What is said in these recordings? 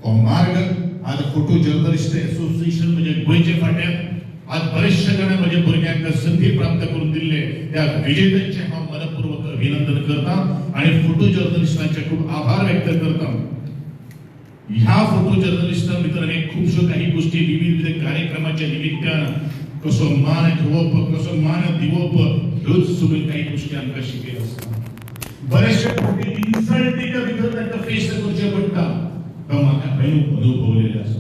हो मार्ग आज फोटो जर्नलिस्ट असोसिएशन म्हणजे गोयचे फाट्यात आज बरेचशे जण म्हणजे भुरग्यांना संधी प्राप्त करून दिले त्या विजेत्यांचे हा मनपूर्वक अभिनंदन करता आणि फोटो जर्नलिस्टांचे खूप आभार व्यक्त करता. ह्या फोटो जर्नलिस्ट मित्रांनी खूपशो काही गोष्टी विविध कार्यक्रमाच्या निमित्तानं कसं मान ठेवप कसं मान दिवप ह्योच सगळे काही गोष्टी आमकां शिकयल्या असतात. बरेचशे गोष्टी इन्सल्टिंग भितर तांकां फेस करचे पडटा तो म्हाका अनुभवलेले आसा.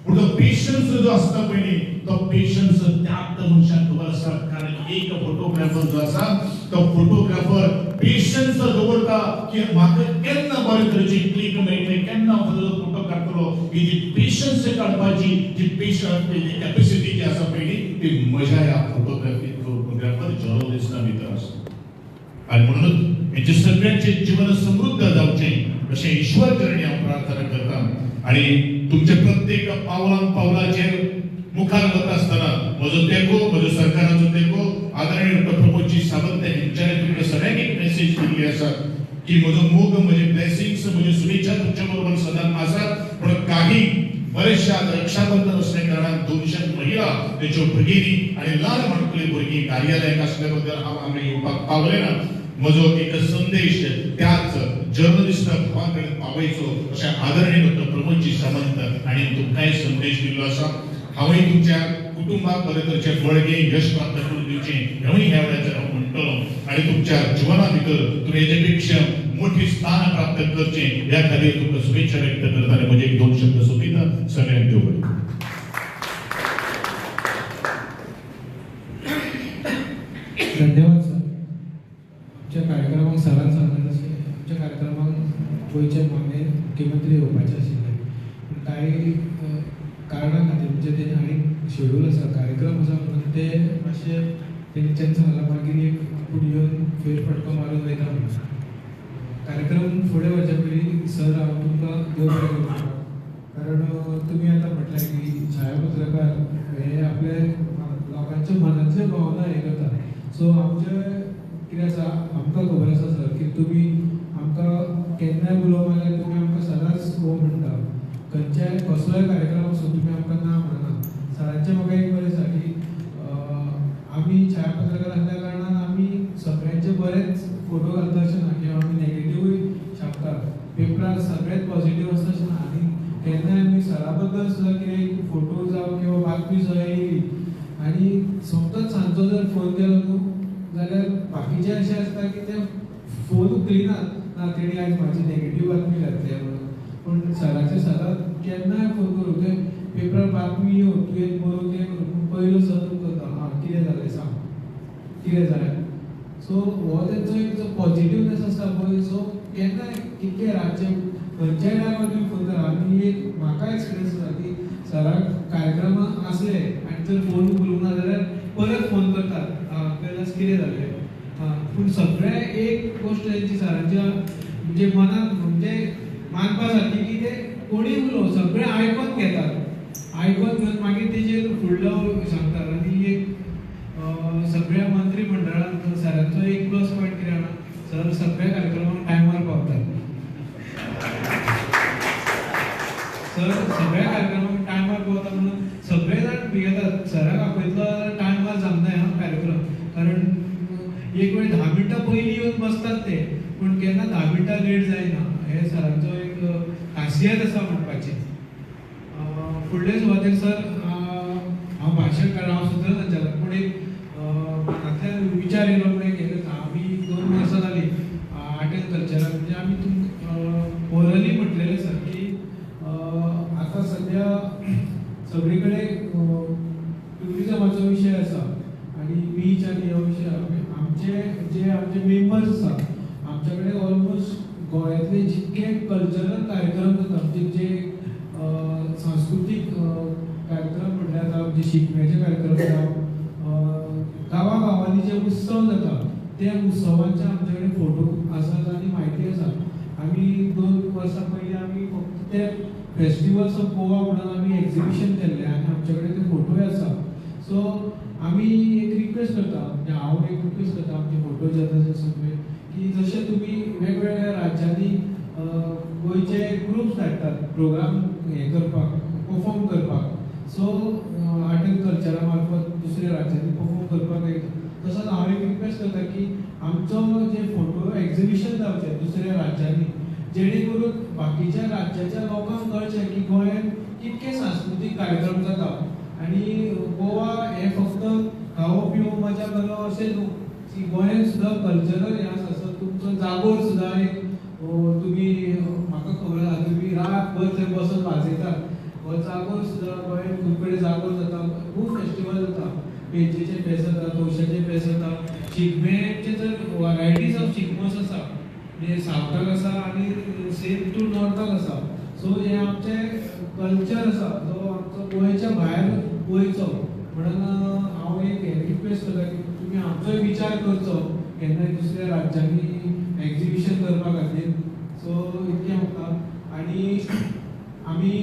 पूण तो पेशन्स जो आसता पळय तो पेशन्स त्यात मनशाक खबर आसा. कारण एक फोटोग्राफर जो आसा तो फोटोग्राफर पेशन्स दवरता की म्हाका केन्ना बरे तरेची क्लिक मेळटली केन्ना बरो फोटो काडटलो ही जी पेशन्स काडपाची जी पेशन्स कॅपॅसिटी जी आसा पळय ती मजा ह्या फोटोग्राफर जर्नलिस्टा भितर आसा. आणि म्हणून हेचे सगळ्यांचे जीवन समृद्ध जावचे अशें ईश्वर चरणी हांव प्रार्थना करता. आणि तुमच्या प्रत्येक पावलाचेर मुखार वता आसतना म्हजो तेंको म्हज्या सरकाराचो तेंको आदरणीय डॉक्टर प्रमोदजी सावंत हेंच्यानी तुमकां सगळ्यांक एक मेसेज दिल्ली आसा की म्हजो मोग म्हजे ब्लेसिंग्स म्हजे शुभेच्छा तुमच्या बरोबर सदांच आसात. पण काही बरेचशा रक्षाबंधन असल्या कारणान 200 महिला तेच्यो भगिनी आणि ल्हान माणकुली भुरगीं कार्यालयाक आसल्या बद्दल हांव हांगा येवपाक पावलें ना. म्हजो एक संदेश त्याच जर्नलिस्ट भावां कडेन पावयचो अशें आदरणीय डॉक्टर प्रमोदजी सावंत हांणी तुमकांय संदेश दिल्लो आसा. हांवूय तुमच्या कुटुंबाक बरे तरेचे बळगे यश प्राप्त करून दिवचें हेंवूय ह्या वेळाचेर हांव म्हणटलो. आणि तुमच्या जिवना भितर तुमी हेजे पेक्षा मोठी स्थान प्राप्त करचें ह्या खातीर तुमकां शुभेच्छा व्यक्त करता आनी म्हजे एक 2 शब्द सोंपयता. सगळ्यांक देव बरें. धन्यवाद सर. आमच्या कार्यक्रमाक सरान सांगलें तशें आमच्या कार्यक्रमाक गोंयचे माननीय मुख्यमंत्री येवपाचे आशिल्ले. पूण कांय कारणां खातीर म्हणजे तें आनीक शेड्यूल आसा कार्यक्रम आसा म्हणून ते मातशे तेंच्यानी सांगलां मागीर एक आपूण येवन फेरफटको मारून वयता म्हणून. कार्यक्रम फुडें वचचे पयलीं सर हांव तुमकां देव बरें करूं. कारण तुमी आतां म्हटलें की छायापत्रकार हे आपले लोकांच्या मनांतल्यो भावना हे करता. सो आमचे कितें आसा आमकां खबर आसा सर की तुमी आमकां केन्नाय उलोवंक आयल्यार तुमी आमकां सदांच हो म्हणटा. खंयच्याय कसलोय कार्यक्रम आसूं तुमी आमकां ना म्हणना. सरांचें म्हाका एक बरें आसा की आमी छायापत्रकार आसल्या कारणान आमी सगळ्यांचे बरेच फोटो घालता अशें ना किंवा आमी नेगेटिव्हूय छापतात. पेपरार सगळेंच पॉझिटीव आसता अशें ना. आनी केन्नाय आमी सरा बद्दल सुद्दां कितें फोटो जावं किंवा बातमी सुद्दां येयली आनी सोमतोच सांजचो जर फोन केलो न्हू जाल्यार बाकीचे अशें आसता की ते फोन उखलिनात ना तेणी आयज म्हाजी नेगेटीव बातमी घातली म्हणून. पूण सराचे सदांच केन्नाय फोन करूं ते पेपरार बातमी येवं तुवें बरोवन तें करूं पूण पयलो सर करता हां कितें जालें सांग कितें जालें. सो हो तेंचो एक जो पॉझिटिवनेस आसता पळय सो केन्नाय कितके रातचे खंयच्याय टायमार तुमी फोन करा. आनी एक म्हाका एक्सपिरियन्स आसा की सराक कार्यक्रमाक आसले आनी जर फोन उखलूंक ना जाल्यार परत फोन करतात पयलाच कितें जालें. पूण सगळे एक गोश्ट तेंची सरांच्या म्हणजे मनान म्हणजे मानपा सारकी की ते कोणी उलो सगळे आयकोन घेतात. आयकोन घेवन मागीर तेजेर फुडलो सांगतात. आनी एक सगळ्या मंत्री मंडळान सरांचो एक प्लस पॉयंट कितें जाणा सर सगळ्या कार्यक्रमाक टायमार पावतात. सर सगळ्या कार्यक्रमाक टायमार पावता म्हणून सगळे जाण भियेतात सराक आपयतलो जाल्यार टायमार जमना हा कार्यक्रम. कारण एक वेळ 10 मिनटां पयलीं येवन बसतात ते पूण केन्ना 10 मिनटां लेट जायना. हे सरांचो एक खासियत आसा म्हणपाची. फुडले सुवातेर सर हांव भाशण काडा हांव सुद्दां संचालक पूण एक मनांतल्यान विचार येयलो म्हणून एक आमी 2 वर्सां जालीं आर्ट एंड कल्चराक म्हणजे आमी तुमकां ओरली म्हटलेलें सर की आतां सद्या सगळी कडेन टुरिजमाचो विशय आसा आनी बीच आनी ह्यो विशय आमचे मेंबर्स आसा आमचे कडेन ऑलमोस्ट गोंयांतले जितके कल्चरल कार्यक्रम जाता म्हणजे जे सांस्कृतीक कार्यक्रम म्हटल्यार जावं जे शिगम्याचे कार्यक्रम जावं गांवांनी जे उत्सव जाता त्या उत्सवांचे आमचे कडेन फोटो आसात आनी म्हायती आसा. आमी 2 वर्सां पयलीं आमी फक्त ते फेस्टिवल्स ऑफ गोवा म्हणून आमी एक्झिबिशन केल्लें आनी आमचे कडेन ते फोटोय आसा. सो आमी एक रिक्वेस्ट करता म्हणजे हांव एक रिक्वेस्ट करता आमचे फोटो जर्नलिस्ट सगळे की जशें तुमी वेगवेगळ्या राज्यांनी गोंयचे ग्रुप्स धाडटात प्रोग्राम हे करपाक परफॉर्म करपाक. सो आर्ट एंड कल्चरा मार्फत दुसऱ्या राज्यांनी परफॉर्म करपाक येता. तसोच हांव एक रिक्वेस्ट करता की आमचो जे फोटो एक्झिबिशन जावचे दुसऱ्या राज्यांनी, जेणे करून बाकीच्या राज्याच्या लोकांक कळचें की गोंयांत कितके सांस्कृतीक कार्यक्रम जाता. आनी गोवा हे फक्त खावप पिवप मजा करप अशें न्हू, की गोंयांत सुद्दां कल्चरल हें आसा. सो तुमचो जागोर सुद्दां एक तुमी म्हाका खबर आसा तुमी रातभर थंय बसून वाजयतात. हो जागोर सुद्दां गोंयांत खूब कडेन जागोर जाता, खूब फेस्टिवल जाता. पेंचेचे फेस्त जाता, तवशाचे फेस्त जाता, शिगम्याचे तर वरायटीज ऑफ शिगमोस आसा. म्हणजे सावथाक आसा आनी सेम टू नॉर्थाक आसा. सो हे आमचे कल्चर आसा जो आमचो गोंयच्या भायर वयचो. म्हणून हांव एक रिक्वेस्ट करता की तुमी आमचोय विचार करचो केन्नाय दुसऱ्या राज्यांनी एक्झिबिशन करपा खातीर. सो इतकें म्हाका. आनी आमी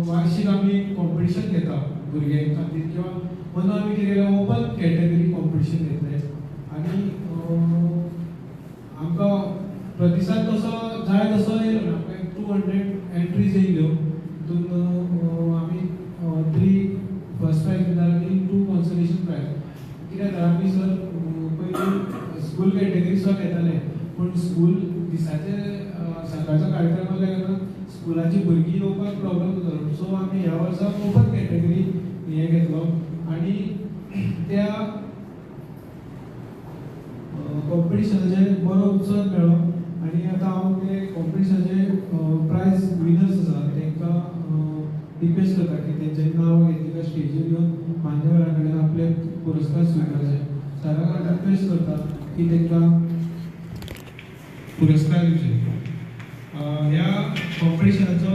वार्षिक आमी कॉम्पिटिशन घेता भुरग्यां खातीर, किंवा म्हणून आमी कितें केलें ओपन कॅटेगरी कॉम्पिटिशन घेतलें. आनी आमकां प्रतिसाद तसो जाय तसो येयलो ना. आमकां 200 एंट्रीज येयल्यो. तितून आमी 3 फर्स्ट प्रायज विनर आनी 2 कॉन्सोलेशन प्रायज. कित्याक आमी सर पयलीं स्कूल कॅटेगरीचो घेताले, पूण स्कूल दिसाचे सकाळचो कार्यक्रम आसल्या कारणान स्कुलाची भुरगीं येवपाक प्रॉब्लेम जालो. सो आमी ह्या वर्सा ओपन कॅटेगरी हे घेतलो आनी त्या कॉम्पिटिशनाचे बरो उत्सव मेळ्ळो. आनी आतां हांव ते कॉम्पिटिशनाचे प्रायज विनर्स आसा तांकां रिक्वेस्ट करता की तेंच्यांनी नांवां घेतली स्टेजीर येवन मान्यवरां कडेन आपले पुरस्कार स्विकारचे. सराक हांव रिक्वेस्ट करता की तांकां पुरस्कार दिवचे. ह्या कॉम्पिटिशनाचो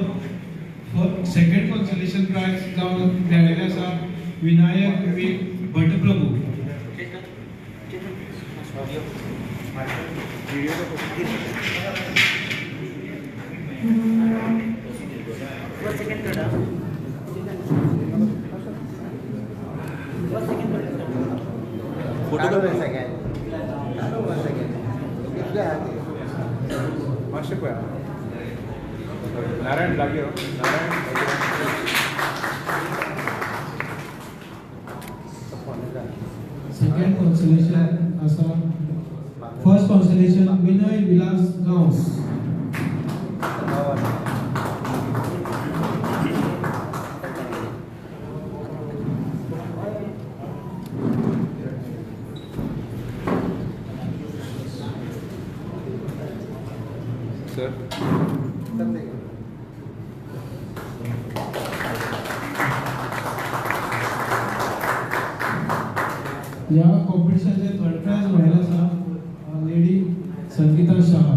सेकंड कॉन्सोलेशन प्रायज जावन मेळिल्लें आसा विनायक विवेक भटप्रभू. नारायण लाग्यो सेकंड कॉन्सोलेशन आसा. First consolation Vinay Vilas Gawas. Sir या कॉम्पिटिशनचे थर्ड प्राइज मेळिल्लें आसा lady Sangeeta Shah.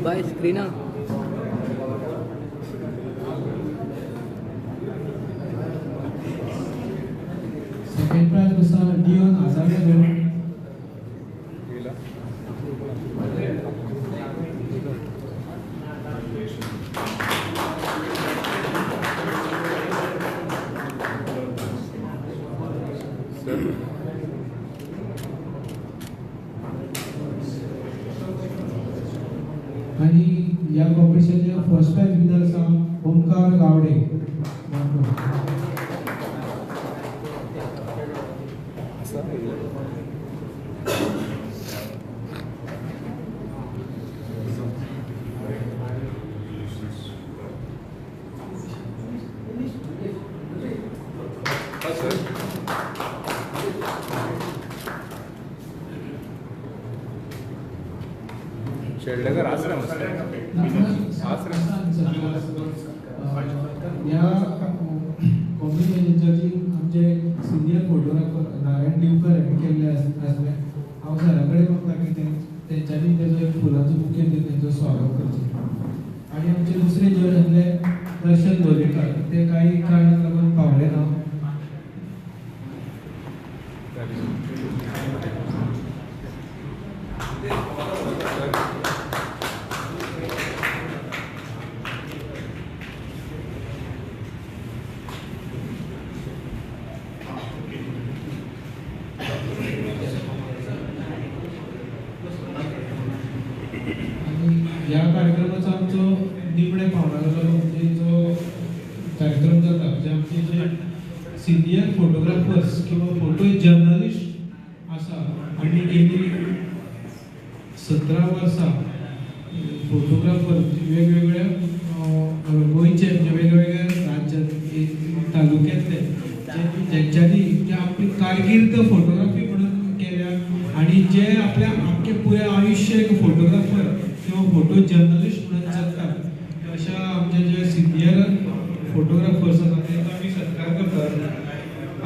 By screen second prize आसा डिओन आझावेलो. आणि या कॉम्पिटिशनचे फर्स्ट प्राइज विनर आसा ओमकार गावडे. शेडलेकर आश्रम या कॉम्पिटिशन जजींग आमचे सिनियर फोटोग्राफर नारायण दिवकर हांणी केल्ले आसले. हांव सरा कडेन मागता की तेंच्यांनी तेजो एक फुलांचो बुके दिवन तेंचो स्वागत करचें. आनी आमचे दुसरे जज आसले दर्शन दोलयेकर, ते काही कारणाक लागून पावले आमचो निमणे पावणारो म्हणजे जो कार्यक्रम जाता म्हणजे आमचे जे सिनियर फोटोग्राफर्स किंवा फोटो जर्नलिस्ट आसा आणि गेली 17 वर्सां फोटोग्राफर वेगवेगळ्या गोंयचे म्हणजे वेगवेगळ्या राज्यांत तालुक्यांतले ज्यांच्यांनी जे आपली कारकिर्द फोटोग्राफी म्हणून केल्या आणि जे आपल्या आख्खे पुऱ्या आयुष्य एक फोटोग्राफर किंवा फोटो जर्नलिस्ट म्हणून जगतात अशा आमचे जे सिनियर फोटोग्राफर्स आसा तांकां आमी सत्कार करतात.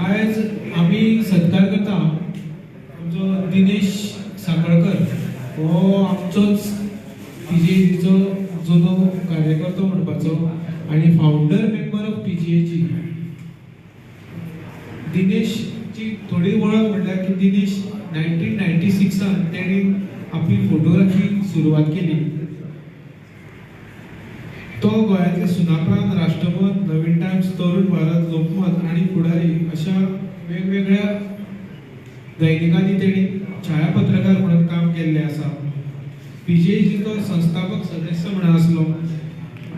आयज आमी सत्कार करता आमचो दिनेश साखळकर हो आमचोच PGAचो जुनो कार्यकर्तो म्हणपाचो आणि फाउंडर मेंबर ऑफ PGAची. दिनेशची थोडी वळख म्हटल्यार की दिनेश 1996 तेणी आपली फोटोग्राफी सुरवात केली. तो गोंयांतले सुनापरान्त, राष्ट्रपत, नवीन टायम्स, तरुण भारत, लोकमत आणि पुढारी अशा वेगवेगळ्या दैनिकांनी तेणी छायापत्रकार म्हणून काम केल्लें आसा. PGAची तो संस्थापक सदस्य म्हणून आसलो.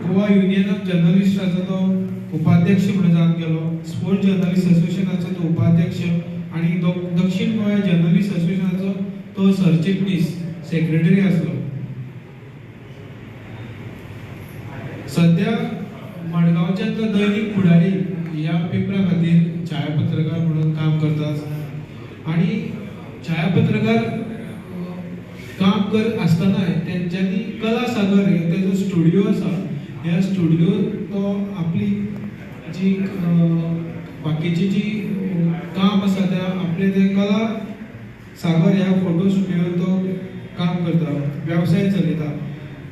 गोवा युनियन ऑफ जर्नलिस्टाचो तो उपाध्यक्ष म्हणून जावन गेलो. स्पोर्ट्स जर्नलिस्ट असोसिएशनाचो तो उपाध्यक्ष आणि दक्षिण गोंया जर्नलिस्ट असोसिएशनाचो तो सरचिटणीस सेक्रेटरी आसलो. सध्या मडगांवच्या तो दैनिक पुढारी ह्या पेपरा खातीर छायापत्रकार म्हणून काम करतात आणि छायापत्रकार काम करत आसतना तेंच्यांनी कला सागर हे तेजो स्टुडिओ आसा. ह्या स्टुडिओ तो आपली जी बाकीची जी काम आसा त्या आपले ते कला सागर ह्या फोटो स्टुडिओ तो काम करता, वेवसाय चलयता.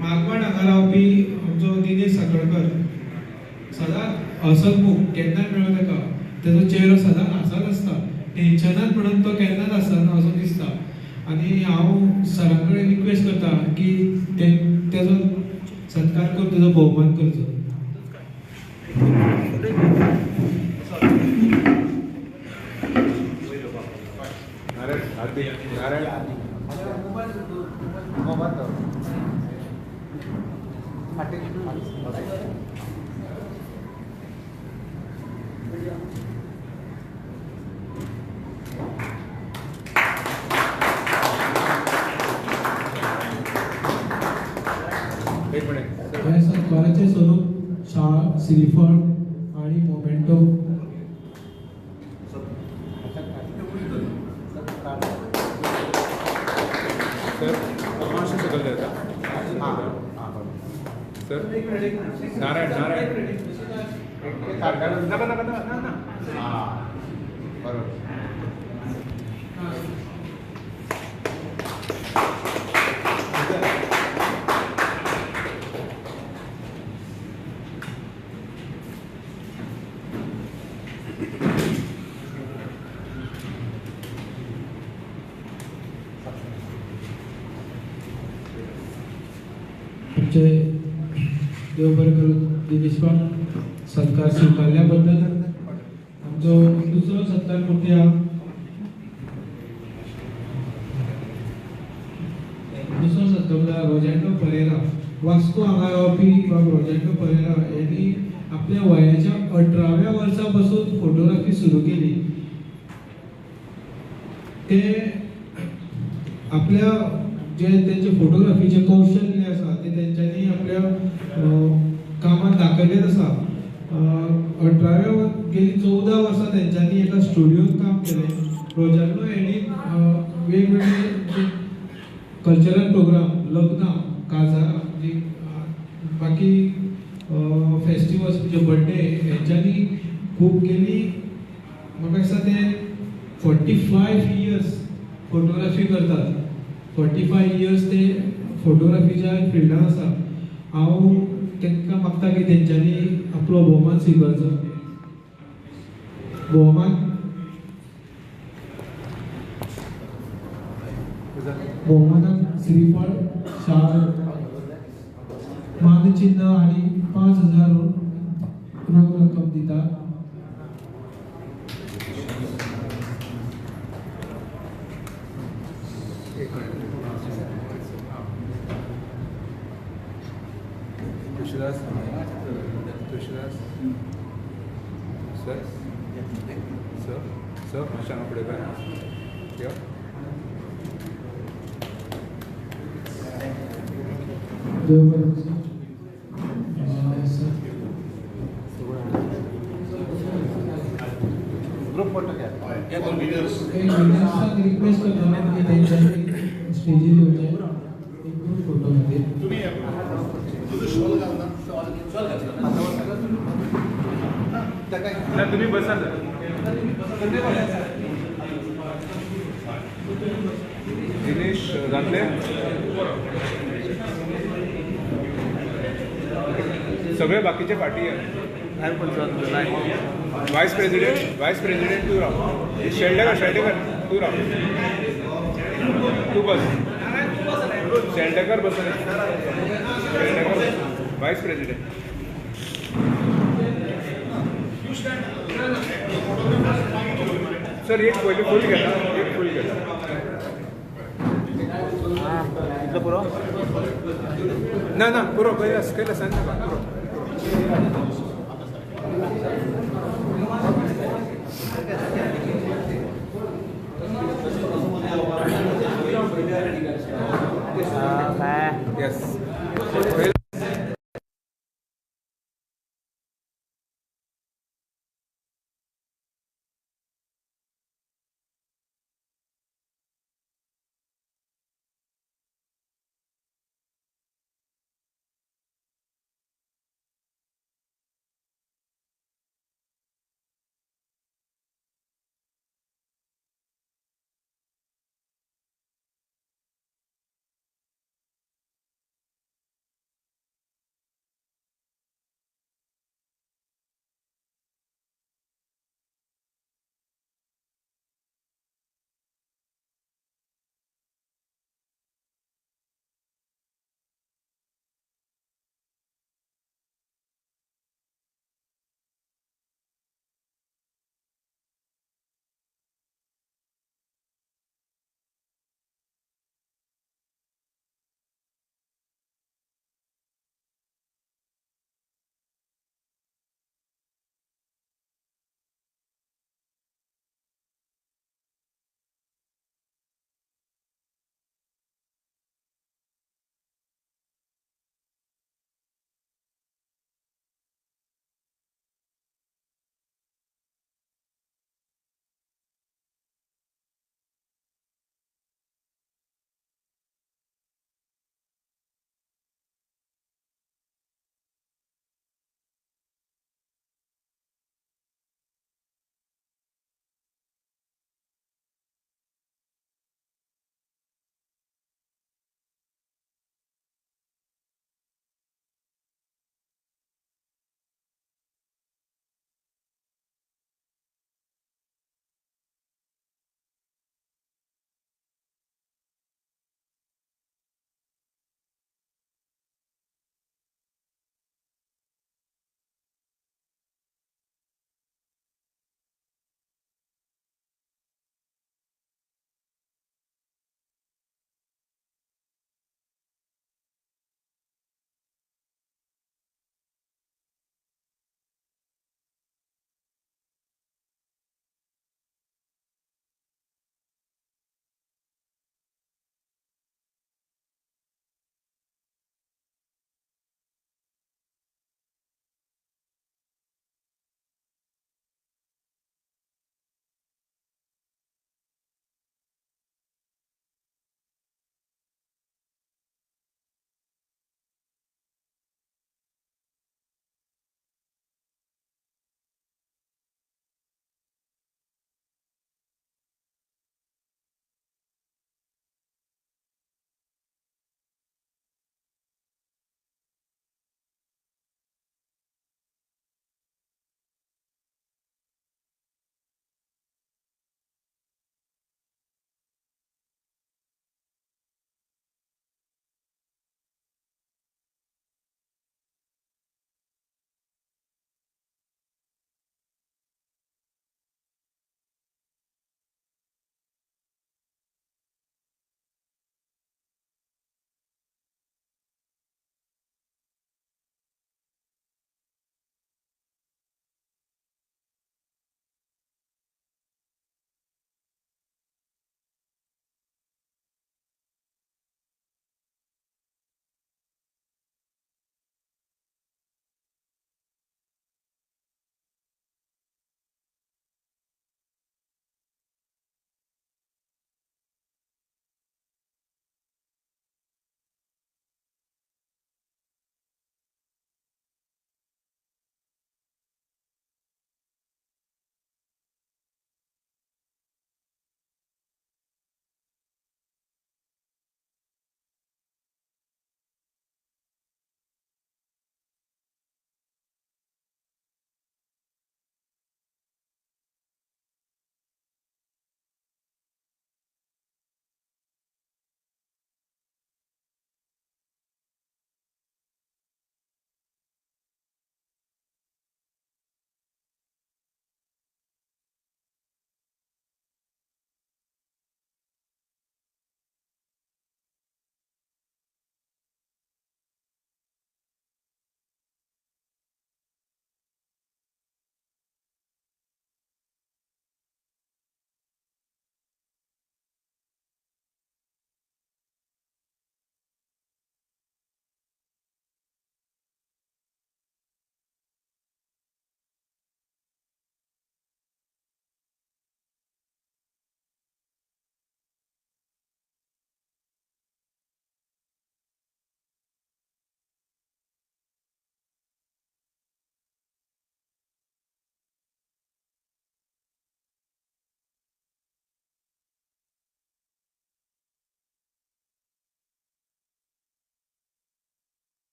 मागवाड हांगा रावपी आमचो दिनेश साखळकर सदांच हसतमुख, केन्नाय मेळ्ळो ताका तेजो चेहरो सदांच हांसत आसता. टेन्शनांत म्हणून तो केन्नाच आसना असो दिसता. आणि हांव सरा कडेन रिक्वेस्ट करता की तेजो सत्कार करून तेजो भोवमान करचो. या सत्काराचे स्वरूप शाळा, श्रीफळ आणि मोमेंटो सर नारायण बरोबर. देव बरें करूं. दिनेशबाब सत्कार स्वीकारल्या बद्दल आमचो दुसरो सत्कार मूर्ती आहा. दुसरो सत्कार म्हळ्यार रोजेंटो परेरा. वास्को हांगा रावपी रोजेंटो परेरा यांनी आपल्या वयाच्या 18व्या वर्सा पासून फोटोग्राफी सुरू केली. ते आपल्या जे त्यांचे फोटोग्राफीचे कौशल्य आसा ते तेंच्यांनी आपल्या कामात दाखयलेत आसा. 18व्या गेली 14 वर्सां तेंच्यांनी एका स्टुडिओत काम केलें. रोजानो हेणी वेगवेगळे कल्चरल प्रोग्राम, लग्न, काजारां, बाकी फेस्टिवल्स म्हणजे बर्थडे हेंच्यांनी खूब गेली. म्हाका दिसता ते 45 इयर्स फोटोग्राफी करतात. 45 इयर्स ते फोटोग्राफीच्या फिल्डान आसा. हांव तांकां मागता की तेंच्यांनी आपलो भोवमान स्विकारचो. भोवमानाक श्रीफळ, शाल, मानचिन्ह आणि 5000 रोख रक्कम दिता. सर सर सर सांगा पुढे काय या देवपर्यंत सर. ग्रुप फोटो घ्या All leaders. काही विनंती रिक्वेस्ट करतो ना की त्यांच्यासाठी स्टेजवर येऊन एक ग्रुप फोटोमध्ये तुम्ही तुझं शॉल घाल ना. नाही तुम्ही बसा ना दिनेश दांडले सगळे बाकीचे पार्टी आहे वाइस प्रेसिडेंट तू राह शेल्डेकर तू राह तू बस शेल्डेकर बस शेल्डेकर वाइस प्रेसिडेंट सर एक पहिले फुल घ्या एक फुल घ्या इथलं पुरव ना पुरव पहिलं केलं सांग ना पुरव Yes.